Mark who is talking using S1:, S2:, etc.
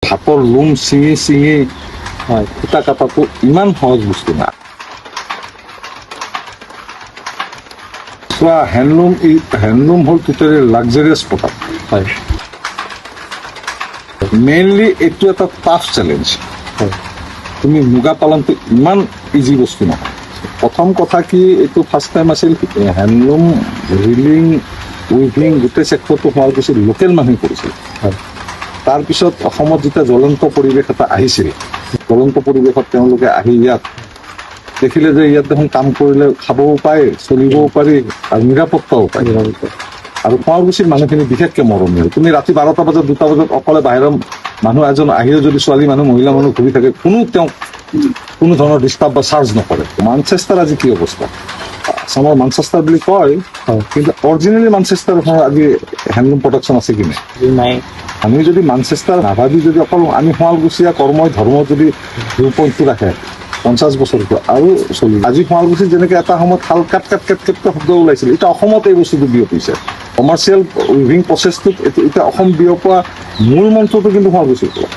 S1: হাতৰ লোম ছিঙি ছিঙি সূতা কটাটো ইমান সহজ বস্তু না। চোৱা, হেণ্ডলুম হ'ল টোটেলি লাক্সাৰিয়াছ প্ৰডাক্ট।
S2: হয়
S1: মেইনলি এইটো এটা টাফ চেলেঞ্জ।
S2: হয়
S1: তুমি মুগা পালনটো ইমান ইজি বস্তু নহয়। প্ৰথম কথা কি, এইটো ফাৰ্ষ্ট টাইম আছিল হেণ্ডলুম ৰিলিং উইভিং গোটেই চেক্টৰটো শুৱালকুছিৰ লোকেল মানুহে কৰিছিল।
S2: হয়
S1: তাৰপিছত অসমত যেতিয়া জ্বলন্ত পৰিৱেশ এটা আহিছিল, জ্বলন্ত পৰিৱেশত তেওঁলোকে আহি ইয়াত দেখিলে যে ইয়াত দেখোন কাম কৰিলে খাবও পায়, চলিবও পাৰি আৰু নিৰাপত্তাও পায়। আৰু শুৱালকুছিৰ মানুহখিনি বিশেষকে মৰমীয়াল। তুমি ৰাতি 12টা বজাত 2টা বজাত অকলে বাহিৰৰ মানুহ এজন আহিও যদি ছোৱালী মানুহ মহিলা মানুহ ঘূৰি থাকে, তেওঁক কোনো ধৰণৰ ডিষ্টাৰ্ব বা চাৰ্জ নকৰে। মানচেষ্টাৰ আজি কি অৱস্থা? আছামৰ মানচেষ্টাৰ বুলি কয়, কিন্তু অৰিজিনেলি মানচেষ্টাৰ আজি হেণ্ডলুম প্ৰডাকশ্যন আছে কি নাই?
S2: নাই।
S1: আমি যদি মানচেষ্টাৰ নাভাবি যদি অকল আমি শুৱালকুছিয়া কৰ্মই ধৰ্ম যদি ভিউ পইণ্টটো ৰাখে 50 বছৰটো আৰু চলিব। আজি শুৱালকুছিত যেনেকে এটা সময়ত শাল কাট কাট কাট কাট শব্দ ওলাইছিল, এতিয়া অসমত এই বস্তুটো বিয়পিছে। কমাৰ্চিয়েল উইভিং প্ৰচেছটোত এতিয়া অসম বিয়পোৱা মূল মন্ত্ৰটো কিন্তু শুৱালকুছিৰ পৰা।